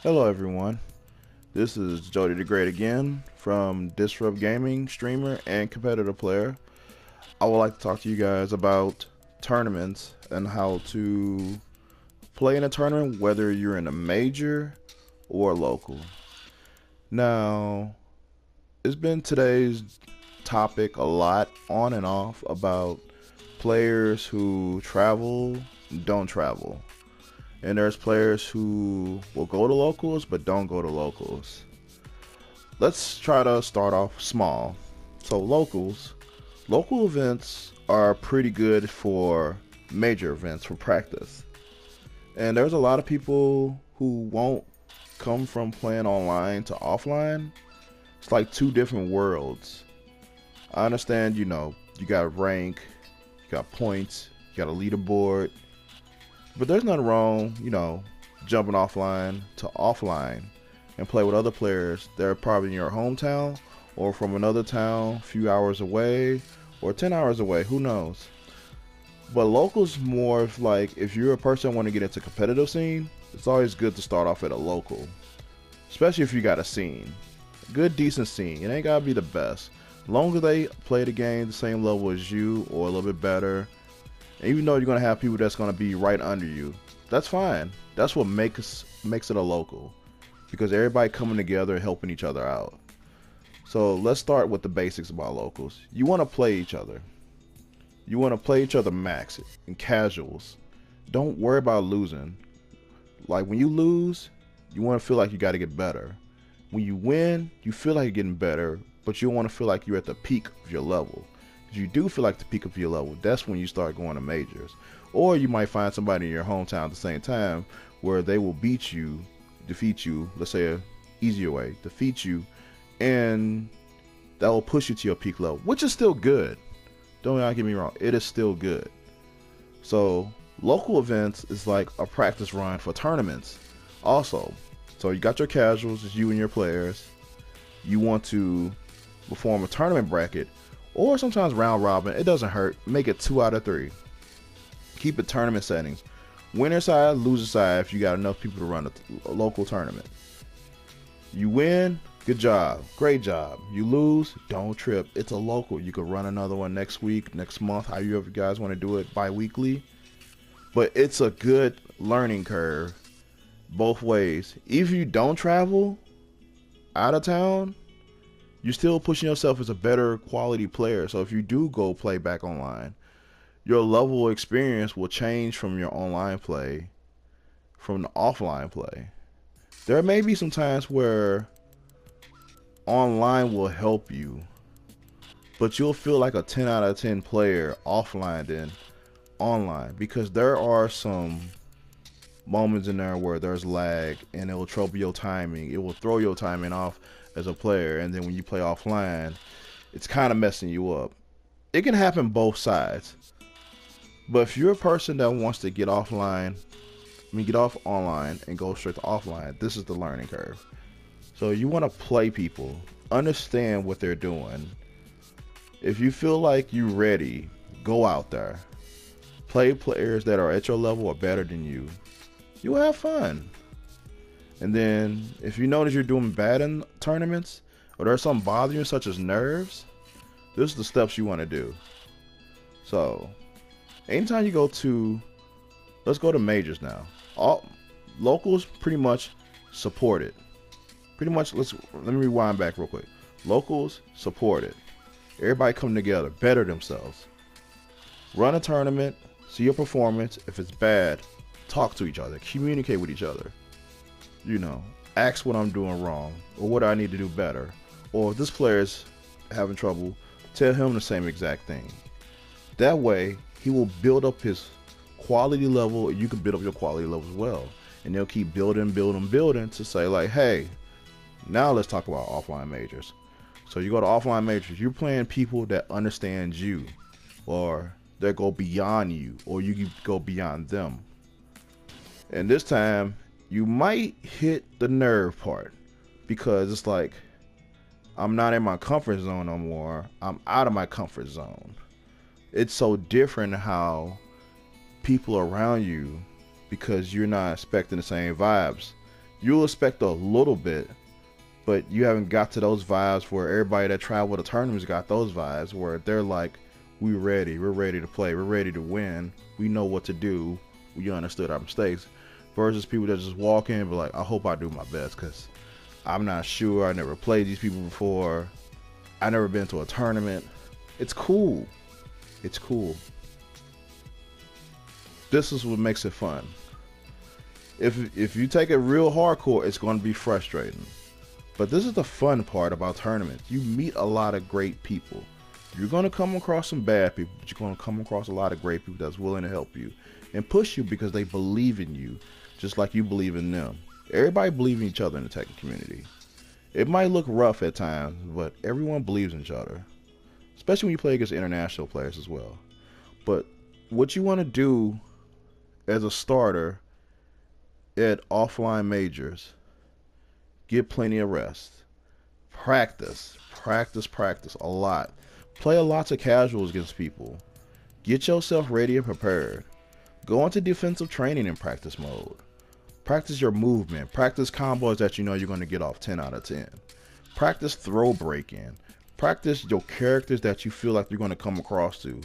Hello everyone, this is Jody Tha Great again from Disrupt Gaming, streamer and competitive player. I would like to talk to you guys about tournaments and how to play in a tournament whether you're in a major or local. Now, it's been today's topic a lot on and off about players who travel, don't travel. And there's players who will go to locals but don't go to locals. Let's try to start off small. So local events are pretty good for major events for practice. And there's a lot of people who won't come from playing online to offline. It's like two different worlds. I understand, you got rank, you got points, you got a leaderboard, but there's nothing wrong, jumping offline to offline and play with other players that are probably in your hometown or from another town a few hours away or 10 hours away, who knows. But local's more of like, if you're a person that want to get into competitive scene, it's always good to start off at a local, especially if you got a scene, a good decent scene. It ain't gotta be the best, as long as they play the game the same level as you or a little bit better. And even though you're gonna have people that's gonna be right under you, that's fine. That's what makes it a local, because everybody coming together and helping each other out. So let's start with the basics about locals. You want to play each other. You want to play each other max in casuals. Don't worry about losing. Like when you lose, you want to feel like you got to get better. When you win, you feel like you're getting better, but you don't want to feel like you're at the peak of your level. If you do feel like the peak of your level, that's when you start going to majors. Or you might find somebody in your hometown at the same time where they will beat you, defeat you, let's say a easier way, defeat you, and that will push you to your peak level, which is still good. Don't get me wrong, it is still good. So local events is like a practice run for tournaments also. So you got your casuals, it's you and your players. You want to perform a tournament bracket or sometimes round robin, it doesn't hurt. Make it 2 out of 3. Keep it tournament settings. Winner side, loser side if you got enough people to run a local tournament. You win, good job, great job. You lose, don't trip. It's a local. You could run another one next week, next month, however you guys want to do it, bi-weekly. But it's a good learning curve both ways. If you don't travel out of town, you're still pushing yourself as a better quality player. So if you do go play back online, your level of experience will change from your online play, from the offline play. There may be some times where online will help you, but you'll feel like a 10 out of 10 player offline than online, because there are some moments in there where there's lag and it will trouble your timing. It will throw your timing off as a player, and then when you play offline, it's kind of messing you up. It can happen both sides. But if you're a person that wants to get offline, get off online and go straight to offline, this is the learning curve. So you want to play people, understand what they're doing. If you feel like you're ready, go out there. Play players that are at your level or better than you. You'll have fun. And then if you notice you're doing bad in tournaments, or there's something bothering you such as nerves, this is the steps you want to do. So anytime you go to, let's go to majors now. All locals pretty much support it. Pretty much, let me rewind back real quick. Locals support it. Everybody come together, better themselves. Run a tournament, see your performance. If it's bad, talk to each other, communicate with each other. Ask what I'm doing wrong or what I need to do better. Or if this player's having trouble, tell him the same exact thing. That way, he will build up his quality level, and you can build up your quality level as well. And they'll keep building to say like, hey, now let's talk about offline majors. So you go to offline majors, you're playing people that understand you, or that go beyond you, or you go beyond them. And this time, you might hit the nerve part, because it's like, I'm not in my comfort zone no more. I'm out of my comfort zone. It's so different how people around you, because you're not expecting the same vibes. you'll expect a little bit, but you haven't got to those vibes where everybody that traveled to tournaments got those vibes where they're like, we're ready to play, we're ready to win, we know what to do, we understood our mistakes, versus people that just walk in and be like, I hope I do my best, because I'm not sure, I never played these people before, I never been to a tournament. It's cool. It's cool. This is what makes it fun. If you take it real hardcore, it's going to be frustrating. But this is the fun part about tournaments. You meet a lot of great people. You're going to come across some bad people, but you're going to come across a lot of great people that's willing to help you and push you because they believe in you, just like you believe in them. Everybody believes in each other in the Tekken community. It might look rough at times, but everyone believes in each other, especially when you play against international players as well. But what you want to do as a starter at offline majors, get plenty of rest. Practice a lot. Play a lot of casuals against people. Get yourself ready and prepared. Go into defensive training in practice mode. Practice your movement. Practice combos that you know you're going to get off 10 out of 10. Practice throw breaking. Practice your characters that you feel like you're going to come across to.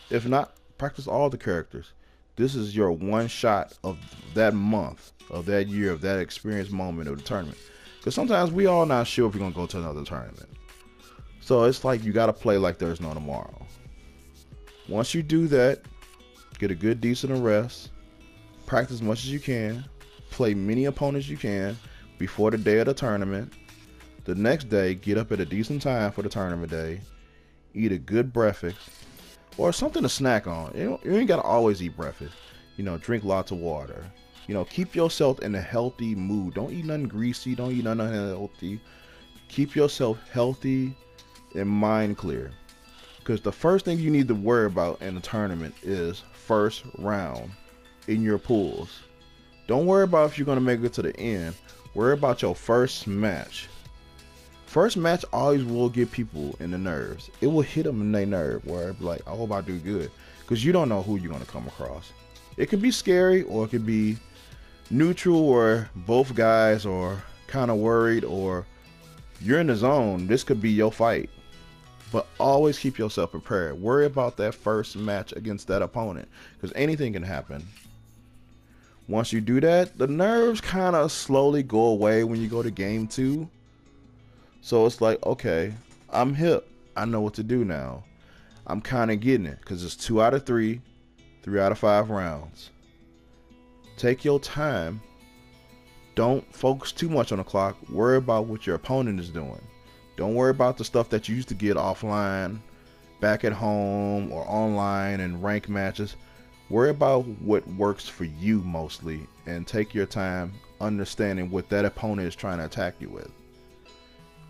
If not, practice all the characters. This is your one shot of that month, of that year, of that experience moment of the tournament. Because sometimes we all not sure if we're going to go to another tournament. So it's like you got to play like there's no tomorrow. Once you do that, get a good decent rest, practice as much as you can, play many opponents you can before the day of the tournament. The next day, get up at a decent time for the tournament day, eat a good breakfast, or something to snack on. You ain't got to always eat breakfast. Drink lots of water. Keep yourself in a healthy mood. Don't eat nothing greasy. Don't eat nothing unhealthy. Keep yourself healthy and mind clear. Because the first thing you need to worry about in a tournament is first round in your pools. Don't worry about if you're going to make it to the end. Worry about your first match. First match always will get people in the nerves. It will hit them in their nerve where it's like, I hope I do good. Because you don't know who you're going to come across. It can be scary or it can be neutral where both guys are kind of worried or you're in the zone. This could be your fight. But always keep yourself prepared. Worry about that first match against that opponent because anything can happen. Once you do that, the nerves kind of slowly go away when you go to game 2. So it's like, okay, I'm hip. I know what to do now. I'm kind of getting it because it's 2 out of 3, 3 out of 5 rounds. Take your time. Don't focus too much on the clock. Worry about what your opponent is doing. Don't worry about the stuff that you used to get offline, back at home, or online in rank matches. Worry about what works for you mostly and take your time understanding what that opponent is trying to attack you with.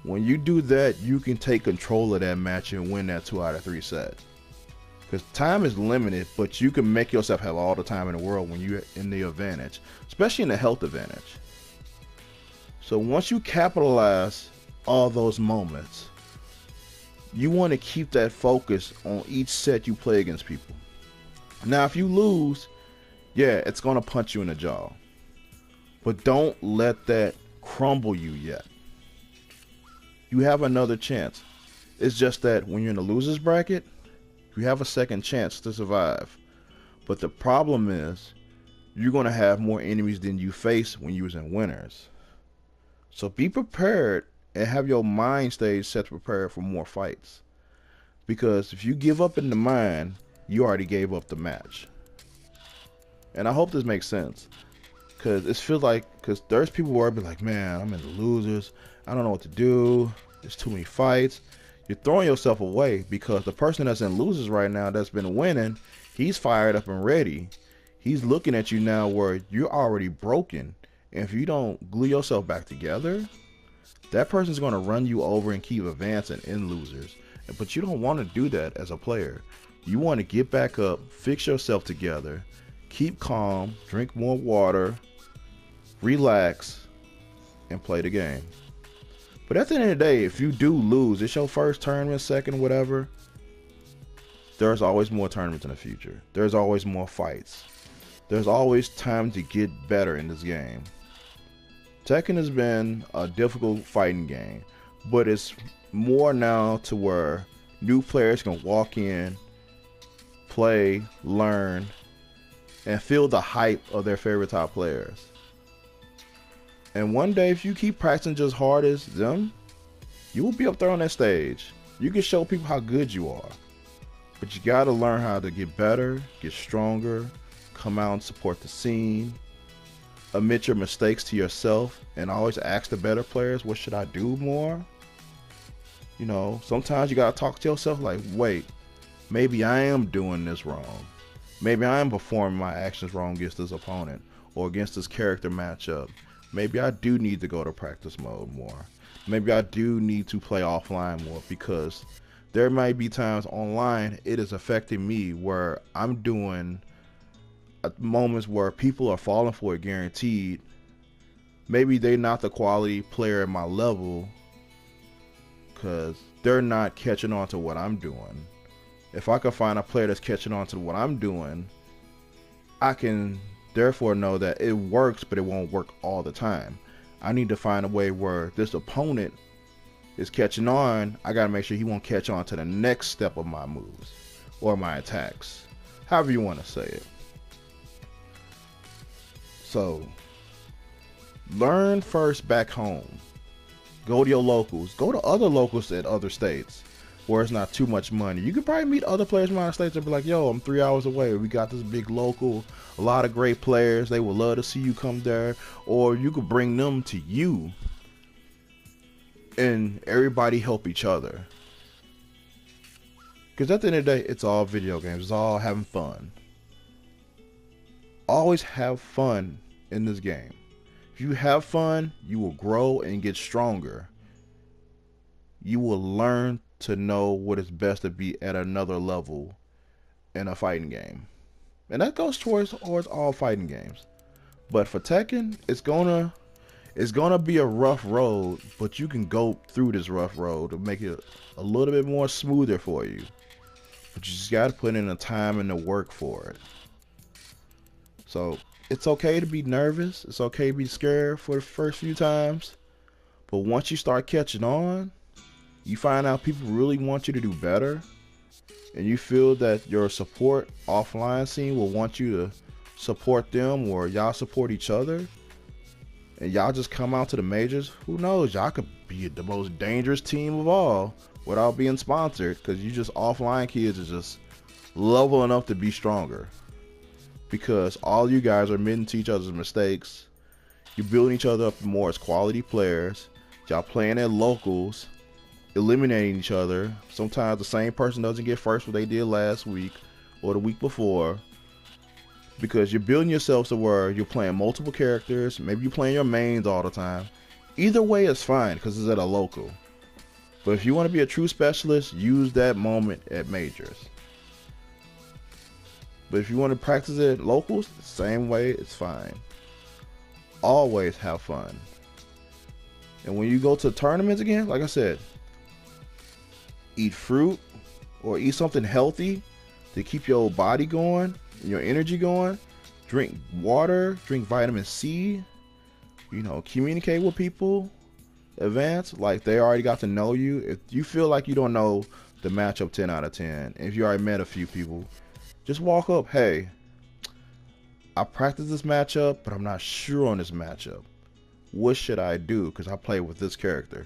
When you do that, you can take control of that match and win that 2 out of 3 set. Because time is limited, but you can make yourself have all the time in the world when you're in the advantage, especially in the health advantage. So once you capitalize all those moments, you want to keep that focus on each set you play against people. Now, if you lose, yeah, it's going to punch you in the jaw. But don't let that crumble you yet. You have another chance. It's just that when you're in the loser's bracket, you have a second chance to survive. But the problem is, you're going to have more enemies than you face when you're in winners. So be prepared and have your mind stay set to prepare for more fights. Because if you give up in the mind, you already gave up the match. And I hope this makes sense. Because it feels like, because there's people who are be like, man, I'm in the losers. I don't know what to do. There's too many fights. You're throwing yourself away because the person that's in losers right now that's been winning, he's fired up and ready. He's looking at you now where you're already broken. And if you don't glue yourself back together, that person's going to run you over and keep advancing in losers. But you don't want to do that as a player. You want to get back up, fix yourself together, keep calm, drink more water, relax, and play the game. But at the end of the day, if you do lose, it's your first tournament, second, whatever, there's always more tournaments in the future. There's always more fights. There's always time to get better in this game. Tekken has been a difficult fighting game, but it's more now to where new players can walk in, play, learn, and feel the hype of their favorite top players. And one day, if you keep practicing just hard as them, you will be up there on that stage. You can show people how good you are. But you gotta learn how to get better, get stronger, come out and support the scene, admit your mistakes to yourself, and always ask the better players, what should I do more? You know, sometimes you gotta talk to yourself like, wait, maybe I am doing this wrong. Maybe I am performing my actions wrong against this opponent or against this character matchup. Maybe I do need to go to practice mode more. Maybe I do need to play offline more, because there might be times online it is affecting me where I'm doing moments where people are falling for it guaranteed. Maybe they're not the quality player at my level because they're not catching on to what I'm doing. If I can find a player that's catching on to what I'm doing, I can therefore know that it works, but it won't work all the time. I need to find a way where this opponent is catching on. I gotta make sure he won't catch on to the next step of my moves or my attacks, however you want to say it. So learn first back home. Go to your locals. Go to other locals at other states where it's not too much money. You could probably meet other players from other states and be like, yo, I'm 3 hours away. We got this big local, a lot of great players. They would love to see you come there. Or you could bring them to you and everybody help each other. Because at the end of the day, it's all video games. It's all having fun. Always have fun in this game. If you have fun, you will grow and get stronger. You will learn to know what is best to be at another level in a fighting game. And that goes towards all fighting games. But for Tekken, it's gonna be a rough road, but you can go through this rough road to make it a little bit more smoother for you. But you just gotta put in the time and the work for it. So it's okay to be nervous. It's okay to be scared for the first few times. But once you start catching on, you find out people really want you to do better. And you feel that your support offline scene will want you to support them, or y'all support each other. And y'all just come out to the majors. Who knows? Y'all could be the most dangerous team of all without being sponsored, because you just offline kids are just leveling up to be stronger. Because all you guys are admitting to each other's mistakes. You're building each other up more as quality players. Y'all playing at locals, eliminating each other. Sometimes the same person doesn't get first what they did last week or the week before. Because you're building yourself to where you're playing multiple characters. Maybe you're playing your mains all the time. Either way is fine because it's at a local. But if you want to be a true specialist, use that moment at majors. But if you want to practice it at locals, the same way, it's fine. Always have fun. And when you go to tournaments again, like I said, eat fruit or eat something healthy to keep your body going, your energy going. Drink water, drink vitamin C, you know, communicate with people, advance, like they already got to know you. If you feel like you don't know the matchup 10 out of 10, if you already met a few people, just walk up, hey, I practiced this matchup, but I'm not sure on this matchup. What should I do? Because I play with this character.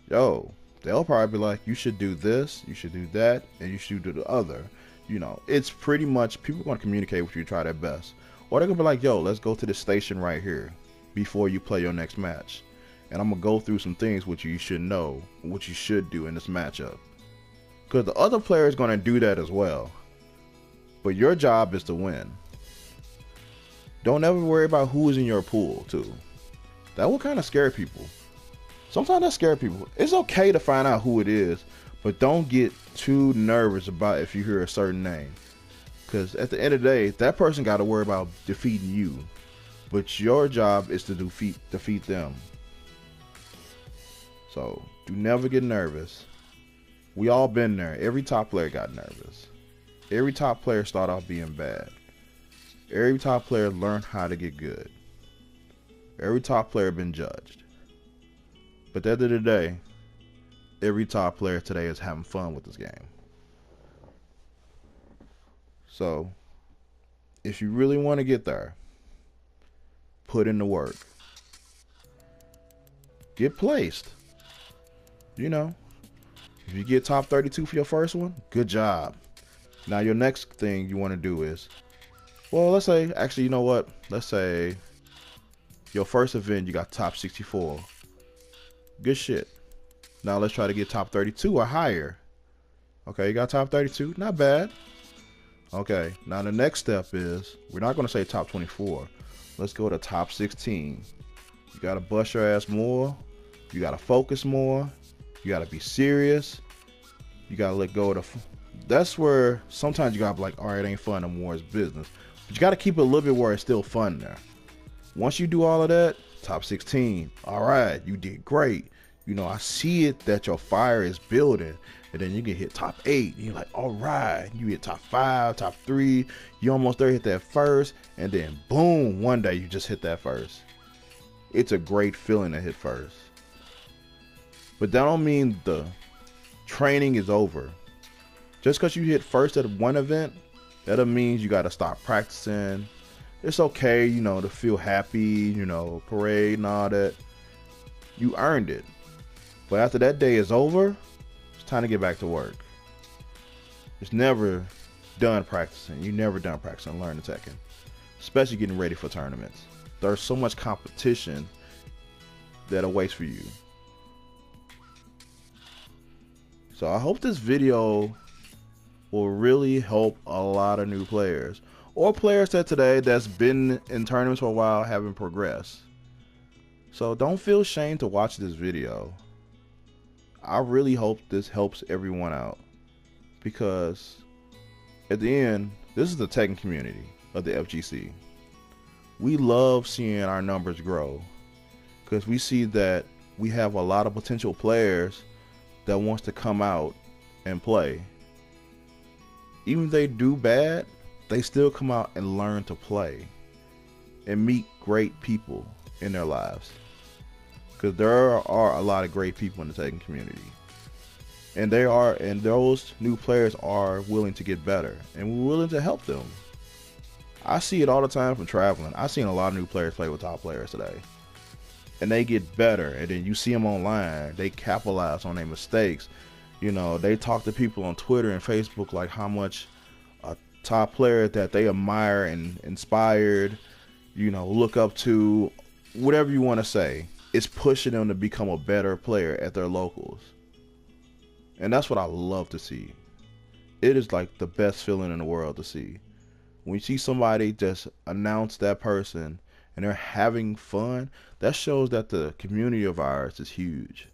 Yo, they'll probably be like, you should do this, you should do that, and you should do the other. You know, it's pretty much, people are going to communicate with you, try their best. Or they're going to be like, yo, let's go to this station right here before you play your next match. And I'm going to go through some things which you should know, what you should do in this matchup. Because the other player is going to do that as well. But your job is to win. Don't ever worry about who is in your pool, too. That will kind of scare people. Sometimes that scares people. It's okay to find out who it is, but don't get too nervous about if you hear a certain name. Because at the end of the day, that person got to worry about defeating you. But your job is to defeat them. So, do never get nervous. We all been there. Every top player got nervous. Every top player started off being bad. Every top player learned how to get good. Every top player been judged. But at the end of the day, every top player today is having fun with this game. So, if you really want to get there, put in the work. Get placed. You know, if you get top 32 for your first one, good job. Now your next thing you want to do is, well, let's say, actually, you know what? Let's say your first event you got top 64. Good shit. Now let's try to get top 32 or higher. Okay, you got top 32, not bad. Okay, now the next step is, we're not going to say top 24. Let's go to top 16. You got to bust your ass more. You got to focus more. You got to be serious. You got to let go of the... That's where sometimes you got to be like, all right, it ain't fun no more, it's business. But you got to keep it a little bit where it's still fun there. Once you do all of that, top 16. All right, you did great. You know, I see it that your fire is building. And then you can hit top 8. And you're like, all right. You hit top 5, top 3. You almost there, hit that first. And then boom, one day you just hit that first. It's a great feeling to hit first. But that don't mean the training is over. Just because you hit first at one event, that don't mean you got to stop practicing. It's okay, you know, to feel happy, you know, parade and all that. You earned it. But after that day is over, it's time to get back to work. It's never done practicing. You're never done practicing learning Tekken. Especially getting ready for tournaments. There's so much competition that awaits for you. So I hope this video will really help a lot of new players. Or players that today that's been in tournaments for a while haven't progressed. So don't feel ashamed to watch this video. I really hope this helps everyone out. Because at the end, this is the Tekken community of the FGC. We love seeing our numbers grow. Because we see that we have a lot of potential players that wants to come out and play. Even if they do bad, they still come out and learn to play and meet great people in their lives. Because there are a lot of great people in the Tekken community. And those new players are willing to get better, and we're willing to help them. I see it all the time from traveling. I've seen a lot of new players play with top players today. And they get better, and then you see them online, they capitalize on their mistakes. You know, they talk to people on Twitter and Facebook like how much a top player that they admire and inspired, you know, look up to, whatever you want to say, is pushing them to become a better player at their locals. And that's what I love to see. It is like the best feeling in the world to see. When you see somebody just announce that person and they're having fun, that shows that the community of ours is huge.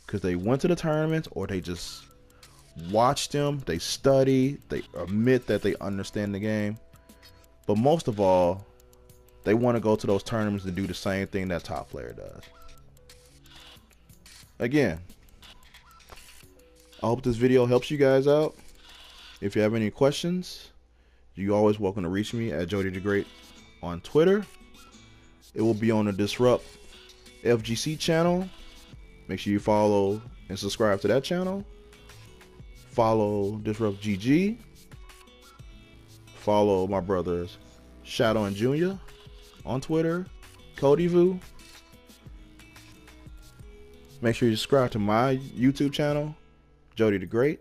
Because they went to the tournaments, or they just watched them, they study, they admit that they understand the game. But most of all, they want to go to those tournaments and do the same thing that top player does. Again, I hope this video helps you guys out. If you have any questions, you're always welcome to reach me at Jody Tha Great on Twitter. It will be on the Disrupt FGC channel. Make sure you follow and subscribe to that channel. Follow Disrupt GG. Follow my brothers Shadow and Junior on Twitter. Cody Vu. Make sure you subscribe to my YouTube channel, Jody Tha Great.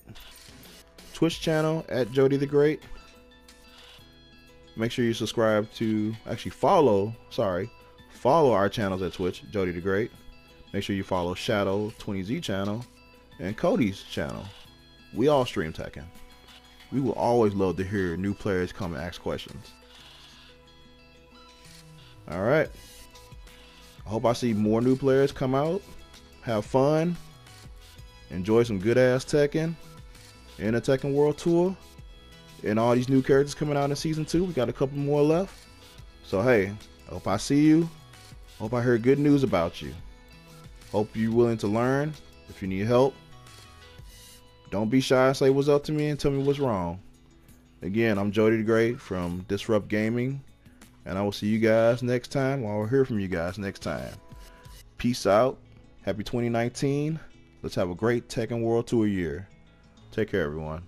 Twitch channel at Jody Tha Great. Make sure you subscribe to, follow our channels at Twitch, Jody Tha Great. Make sure you follow Shadow 20Z channel and Cody's channel. We all stream Tekken. We will always love to hear new players come and ask questions. Alright. I hope I see more new players come out, have fun, enjoy some good ass Tekken in the Tekken World Tour. And all these new characters coming out in Season 2. We got a couple more left. So hey, I hope I see you. Hope I heard good news about you. Hope you're willing to learn. If you need help, don't be shy and say what's up to me and tell me what's wrong. Again, I'm Jody Tha Great from Disrupt Gaming, And I will see you guys next time, or I'll hear from you guys next time. Peace out. Happy 2019. Let's have a great Tekken World Tour year. Take care, everyone.